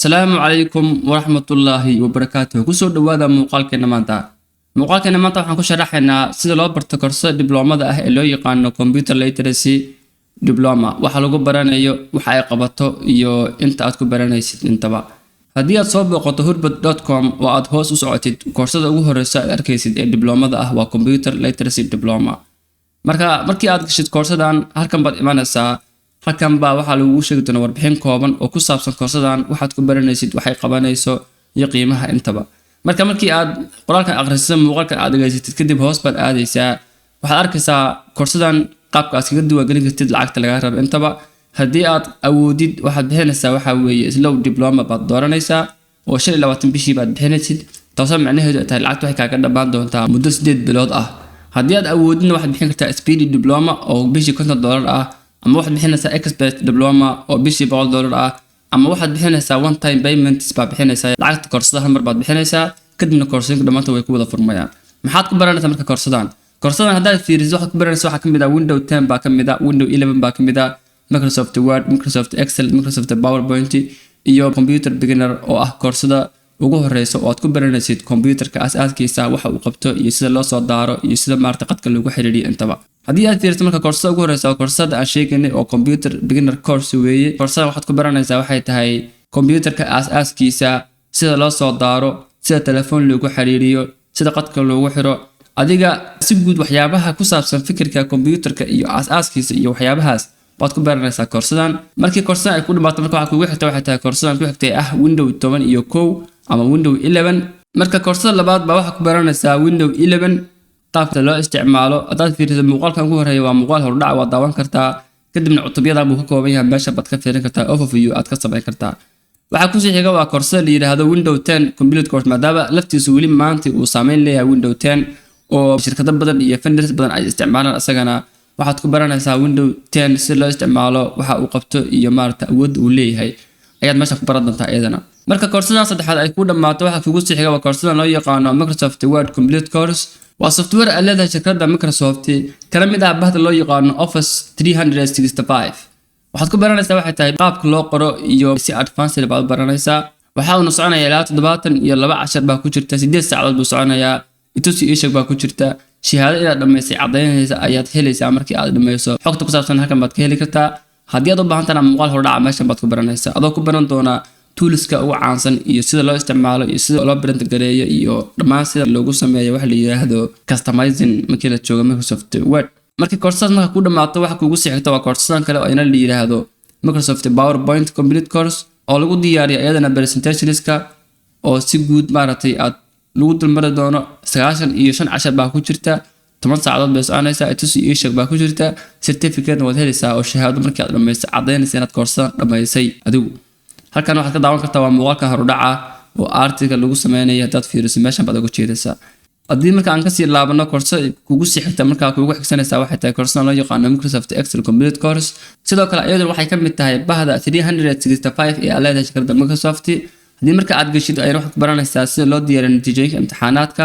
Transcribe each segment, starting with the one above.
السلام عليكم ورحمة الله وبركاته كسر دوادا مقالكنا مانتا مقالكنا مانتا waxaan ku sharaxaynaa sida loo barto koorsada dibloomada ah ee loo yaqaan computer literacy diploma waxa lagu baranayo waxa ay qabato iyo inta aad ku baranaysid intaba haddii aad soo booqato hurbad.com oo aad hoos u socotid koorsada ugu horeysa aad arkaysid ee diblomada ah waa computer literacy diploma markii aad gashid koorsadan halkan baad imanaysaa halkan baa waxa lagu sheegi doonaa warbixin kooban oo ku saabsan koorsadan waxaad ku baranaysid waxay qabanayso iyo qiimaha intaba markii aad qoraalkan akhrisid muuqaalkan aad dhageysatid kadib hoos baad aadaysaa waxaad arkaysaa koorsadan qaabka aad kaga diiwaangelin kartid lacagta laga rabo intaba haddii aad awoodid waxaad bixinaysaa waxa weeye slow diploma baad dooranaysaa oo 25 bishii baad bixinaysid taasoo macnaheedu tahay lacagtu waxay kaaga dhammaan doontaa muddo 8 bilood ah haddii aad awoodina waxaad bixin kartaa speedy diploma oo bishii $50 ah ama waxaad bixinaysaa expert diploma oo bishii $100 ah ama waxaad bixinaysaa one time payments baa bixinaysaa lacagta koorsada hal mar baad bixinaysaa kadibna koorsooyinka dhamaanta way ku wada furmayaan maxaad ku baranaysaa marka koorsadan haddaad fiirisid waxaad ku baranaysaa waxa kamid ah Windows 10 baa kamid ah Windows 11 baa kamid ah Microsoft Word Microsoft Excel Microsoft PowerPoint iyo computer beginner oo ah koorsada ugu horeysa oo aad ku baranaysid computerka aasaaskiisa waxa uu qabto iyo sida loo soo daaro iyo sida maarta qadka lagu xiriiriyo intaba haddii aad fiiriso marka koorsada ugu horeysa oo koorsada aan sheegaynay oo computer beginner course weeye koorsada waxaad ku baranaysaa waxay tahay computerka aasaaskiisa sida loo soo daaro sida telefoon lagu xiriiriyo sida qadka lagu xiro adiga si guud waxyaabaha ku saabsan fikirka computerka iyo aasaaskiisa iyo waxyaabahaas baad ku baranaysaa koorsadan markii koorsadan ay ku dhamaato marka waxa kugu xigta waxay tahay koorsadan ku xigtay ah Windows 10 iyo 1 ama Windows 11 marka koorsada labaad baa waxa ku baranaysaa Windows 11 qaabka loo isticmaalo hadaad fiiriso muuqaalkan ugu horeeya waa muuqaal hordhac waa daawan kartaa kadibna cutubyada buu ka kooban yahay meesha baad ka fiirin kartaa overview aad ka samayn kartaa waxa ku sii xiga waa koorsada la yiraahdo Windows 10 complete course maadaama laftiisu weli maanta uu saameyn leeyahay Windows 10 oo shirkado badan iyo vendors badan ay isticmaalaan asagana waxaad ku baranaysaa Windows 10 si loo isticmaalo waxa uu qabto iyo maarta awood uu leeyahay ayaad meesha ku baran doontaa iyadana marka koorsadan saddexaad ay ku dhamaato waxa kugu sii xiga waa koorsada loo yaqaan Microsoft Word complete course waa software ay leedahay shirkadda Microsoft kala mid ah bahda loo yaqaan Office 365 waxaad ku baranaysaa waxay tahay qaabka loo qoro iyo si advanced baad baranaysaa waxa uu soconayaa ilaa 72 cashar baa ku jirta 8 saacadood buu soconayaa itusi ishaq baa ku jirta shahaado inaad dhameysay cadaynaysa ayaad helaysaa markii aad dhameyso xogta ku saabsan halkan baad ka heli kartaa haddii aad u baahan tahay muuqaal hordhac meeshan baad ku baranaysaa adoo ku baran doona toolska ugu caansan iyo sida loo isticmaalo iyo sida loo print gareeyo iyo dhammaan sida loogu sameeyo wax la yiraahdo customizing markii la joogo Microsoft Word markii koorsada marka ku dhamaato waxa kugu sii xigta waa koorsadan kale oo ina la yiraahdo Microsoft PowerPoint complete course oo lagu diyaariyo iyadana presentationska oo si guud maaragtay aad lagu dulmari doono 95 cashar baa ku jirta 10 saacadood bay soconaysaa itusi ishaq baa ku jirta certificate waad helaysaa oo shahaado markii aad dhameysay cadaynaysa inaad koorsadan dhameysay adigu halkan waxaad ka daawan kartaa waa muuqaalka hordhaca oo article lagu sameeyay hadaad fiiriso meeshan baad ugu jeedaysaa haddii marka aan ka sii laabano koorsada kugu sii xigta marka kugu xigsanaysaa waxay tahay koorsada loo yaqaan Microsoft Excel complete course sidoo kale iyaduna waxay ka mid tahay bahda 365 ee leedahay shirkadda Microsoft haddii marka aad gashid ay wax ku baranaysaa sida loo diyaariyo natiijooyinka imtixaanaadka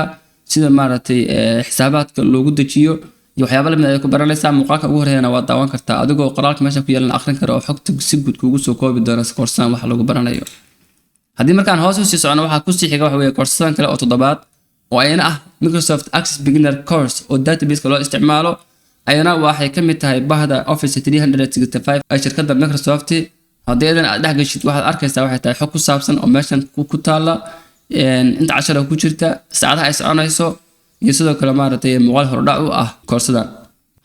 sida maaragtay xisaabaadka loogu dejiyo iyo waxyaabo lamid ah ku baranaysaa muuqaalka ugu horeeyana waa daawan kartaa adigoo qoraalka meesha ku yeelan akhrin kara oo xogta si guud kugu soo koobi doona koorsadan wax lagu baranayo haddii markaan hoos u sii socono waxa ku sii xiga wax weeye koorsadan kale oo toddobaad oo ayna ah Microsoft Access Beginner course oo database loo isticmaalo ayna waxay ka mid tahay bahda Office 365 ay shirkadda Microsoft haddii aad dhex gashid waxaad arkaysaa waxay tahay xog ku saabsan oo meeshan ku taala inta cashar ku jirta saacadaha ay soconayso iyo sidoo kale maaragtay muuqaal hordhac u ah koorsadan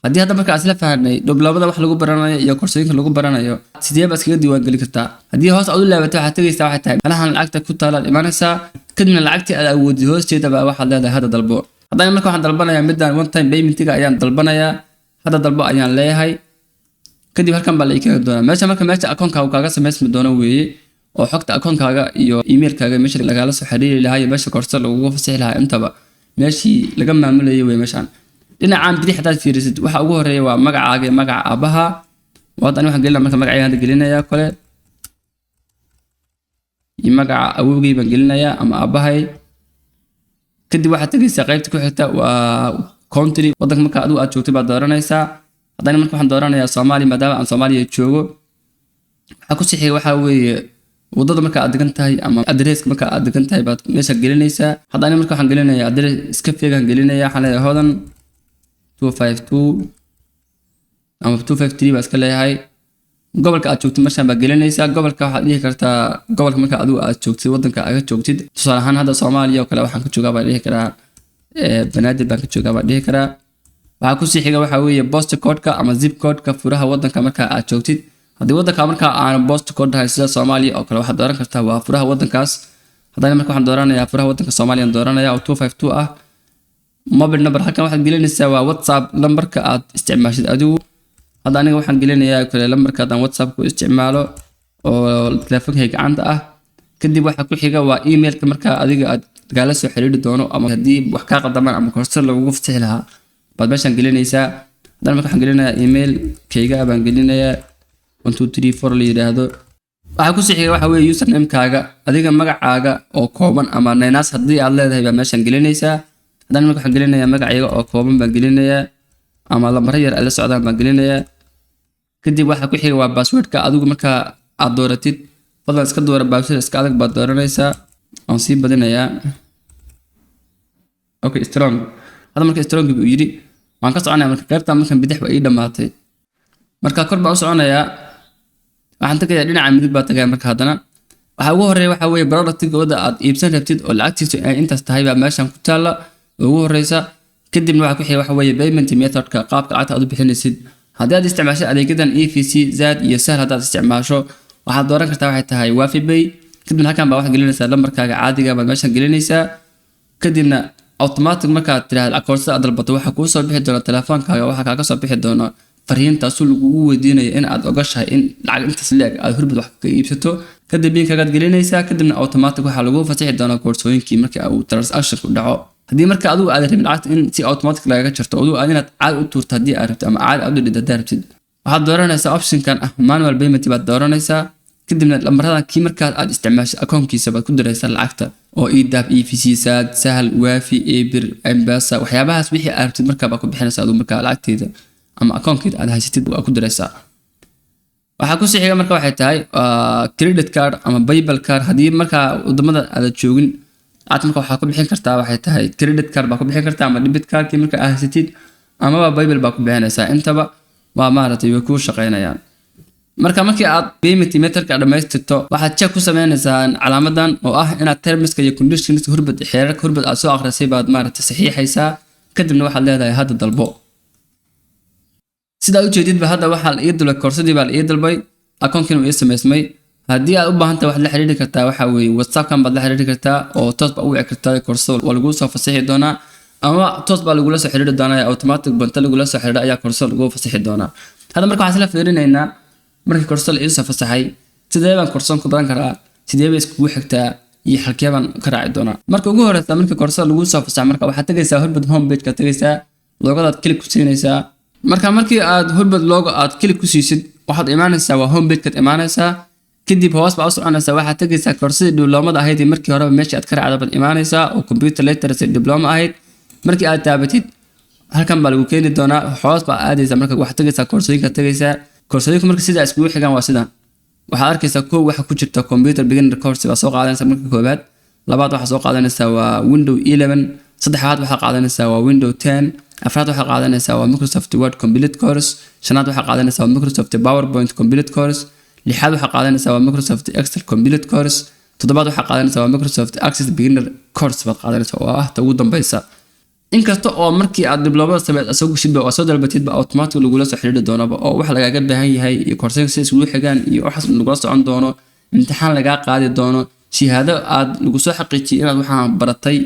haddii hadda marka aad la fahanay diblomada wax lagu baranayo iyo koorsooyinka lagu baranayo sidee baad iskaga diiwaangelin kartaa haddii hoos aad u laabato waxaad tagaysaa waxay tahay meelahan lacagta ku taala imanaysaa kadibna lacagtii aad awoodid hoosteeda baa waxaad leedahay hadda dalbo haddana marka waxaan dalbanayaa midaan one time paymentiga ayaan dalbanayaa hadda dalbo ayaan leeyahay kadib halkan baa la keeni doonaa meesha akoonkaaga kaaga samaysmi doono weeye oo xogta akoonkaaga iyo emailkaaga meesha lagala soo xiriiri lahaa iyo meesha koorsada lagu fasaxi lahaa intaba meeshii laga maamulayo way meeshan dhinacaan bidix hadaad fiirisid waxa ugu horeeya waa magacaaga iyo magaca aabaha wadan waxaan gelinayaa marka magacayga hadda gelinayaa kale iyo magaca awowgay baan gelinayaa ama aabahay kadib waxaad tagaysaa qaybta ku xigta waa country wadanka marka adigu aad joogtay baad dooranaysaa haddana marka waxaan dooranayaa Soomaaliya maadaama aan Soomaaliya joogo waxa ku sii xiga waxa weeye wadada marka aad degan tahay ama addresska marka aad degan tahay baad meesha gelinaysaa. Hadda aniga marka waxaan gelinayaa address iska feegan gelinayaa, waxaan leeyahay hodan 252 ama 253 baa iska leeyahay. gobolka aad joogtid meeshaan baa gelinaysaa. gobolka waxaad dhihi kartaa gobolka marka adigu aad joogtid wadanka aad ka joogtid. tusaale ahaan hadda Soomaaliya oo kale waxaan ka joogaa baan dhihi karaa Banaadir baan ka joogaa baan dhihi karaa. waxaa ku sii xiga waxa weeye post code-ka ama zip code-ka furaha wadanka marka aad joogtid. haddii wadanka marka aan post code hay sida Soomaaliya oo kale waxaad dooran kartaa waa furaha wadankaas. haddana marka waxaan dooranayaa furaha wadanka Soomaaliya aan dooranayaa oo 252 ah. mobile number halkan waxaad gelinaysaa waa WhatsApp lambarka aad isticmaashid adigu. hadda aniga waxaan gelinayaa kale lambarka aan WhatsApp ku isticmaalo oo telefoonka gacanta ah. kadib waxa ku xiga waa emailka marka adiga aad gaala soo xiriiri doono ama haddii wax ka qaldamaan ama koorso lagu fasaxi lahaa baad meeshaan gelinaysaa. hadana marka waxaan gelinayaa email kayga baan gelinayaa 1234 la yiraahdo. waxa ku sii xiga waxa weeye username kaaga adiga magacaaga oo kooban ama naynaas haddii aad leedahay baa meeshaan gelinaysaa. hadana marka waxaan gelinayaa magacayga oo kooban baan gelinayaa ama lambar yar la socdaan baan gelinayaa. kadib waxa ku xiga waa password-ka adigu marka aad dooratid fadlan iska doora password iska adag baad dooranaysaa. aan sii badinayaa okay strong. hadda marka strong buu yiri waan ka soconayaa marka qaybta markan bidix waa ii dhamaatay. marka kor baan u soconayaa waxaan tagayaa dhinaca midig baa tagayaa. marka hadana waxa ugu horeeya waxa weeye product-gooda aad iibsan rabtid oo lacagtiisu ay intaas tahay baa meeshan ku taala ugu horeysa. kadibna waxa ku xiga waxa weeye payment method-ka qaabka lacagta aad u bixinaysid. haddii aad isticmaasho adeegyadan EVC Zaad iyo Sahal haddaad isticmaasho waxaad dooran kartaa waxay tahay Wafi Pay. kadibna halkan baa waxaad gelinaysaa lambarkaaga caadiga baad meeshan gelinaysaa. kadibna automatic markaad tiraahdo akoorsada aad dalbato waxa kuu soo bixi doona telefoonkaaga waxa kaaga soo bixi doona fariintaas lagugu weydiinayo in aad ogashahay in lacag intaas leeg aad hurbad wax ka iibsato. kadib biinkaaga gelinaysaa. kadibna automatic waxa lagu fasaxi doona koorsooyinkii marka uu transaction ku dhaco. haddii marka adigu aad rabin lacagta in si automatic lagaga jarto adigu aad inaad caad u tuurto haddii aad rabto ama caad aad u dhigto haddii aad rabtid waxaad dooranaysaa option-kan ah manual payment baad dooranaysaa. kadibna lambarradan kii marka aad isticmaasho akoonkiisa baad ku diraysaa lacagta oo EDAP EVC Zaad Sahal Wafi Ebir M-Pesa waxyaabahaas wixii aad rabtid marka baad ku bixinaysaa adigu marka lacagteeda ama akoonkeeda aad haysatid waa ku diraysaa. waxa ku sii xiga marka waxay tahay credit card ama PayPal card. haddii marka wadamada aad joogin aad marka waxa ku bixin kartaa waxay tahay credit card baa ku bixin kartaa ama debit card-kii marka aad haysatid ama PayPal baa ku bixinaysaa. intaba waa maaragtay way ku shaqeynayaan. marka markii aad payment method-ka dhamaystirto waxaad check ku sameynaysaa calaamadan oo ah inaad terms iyo conditions hurbad xeerarka hurbad aad soo akhrisay baad maaragtay saxiixaysaa. kadibna waxaad leedahay hadda dalbo. sida aad u jeedidba hadda waxaa la ii dalbay koorsadii baa la ii dalbay akoonkiina uu ii samaysmay. haddii aad u baahan tahay waxaad la xiriiri kartaa waxa weeye WhatsApp-kan baad la xiriiri kartaa oo toos baa u wici kartaa koorsada waa lagu soo fasaxi doonaa ama toos baa lagula soo xiriiri doonaa automatic banta lagula soo xiriira ayaa koorsada lagu fasaxi doonaa. hadda marka waxaan isla fiirinaynaa markii koorsada la ii soo fasaxay sidee baan koorsan ku baran karaa sidee bay iskugu xigtaa iyo halkee baan ka raaci doonaa. marka ugu horeysa markii koorsada lagu soo fasaxay marka waxaad tagaysaa hurbad homepage ka tagaysaa loogadaad click ku siinaysaa. marka markii aad hurbad logo aad click ku siisid waxaad imaanaysaa waa homepage ka imaanaysaa. kadib hoos baa u soconaysaa waxaad tagaysaa koorsadii dibloomada ahayd markii horeba meeshii aad ka raacday baad imaanaysaa oo computer literacy diploma ahayd. markii aad taabatid halkan baa lagu keeni doonaa hoos baa aadaysaa marka waxaad tagaysaa koorsooyinka tagaysaa. koorsooyinka marka sida iskugu xigaan waa sidan waxaad arkaysaa koow waxa ku jirta computer beginner course baa soo qaadanaysaa marka koobaad. labaad waxa soo qaadanaysaa waa Windows 11. saddexaad waxa qaadanaysaa waa Windows 10. afraad waxa qaadanaysaa waa Microsoft Word Complete Course. shanaad waxa qaadanaysaa waa Microsoft PowerPoint Complete Course. lixaad waxa qaadanaysaa waa Microsoft Excel Complete Course. toddobaad waxa qaadanaysaa waa Microsoft Access Beginner Course baad qaadanaysaa oo ah ta ugu dambaysa. inkasta oo markii aad diblomada sameeyay asagu shidba oo soo dalbatid ba automatic lagula soo xiriiri doonaba oo wax lagaaga baahan yahay iyo koorsooyin si isku xigaan iyo waxaas lagula socon doono imtixaan laga qaadi doono shahaado aad lagu soo xaqiijiyay inaad waxaan baratay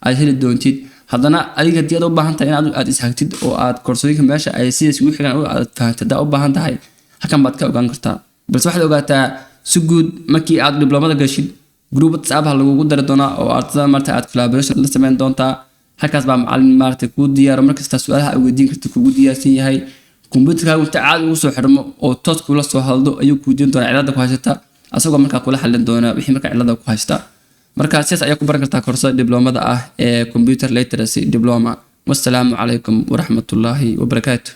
aad heli doontid. haddana adiga haddii aad u baahan tahay inaad aad ishagtid oo aad koorsooyinka meesha ay si isku xigaan oo aad fahantada u baahan tahay halkan baad ka ogaan kartaa. balse waxaad ogaataa si guud markii aad diblomada gashid group WhatsApp lagu dari doonaa oo ardayda marta aad collaboration la sameyn doontaa. halkaas baa macallin maartay ku diyaaro markasta su'aalaha ay weydiin karto kugu diyaarsan yahay. kombiyuutarkaaga inta caadi ugu soo xirmo oo toos kula soo hadlo ayuu ku diin doonaa cilada ku haysta asagoo markaa kula xalin doona wixii markaa cilada ku haysta. marka sidaas ayaa ku baran kartaa koorsada diblomada ah ee computer literacy diploma. wassalaamu calaykum waraxmatullaahi wabarakaatuh.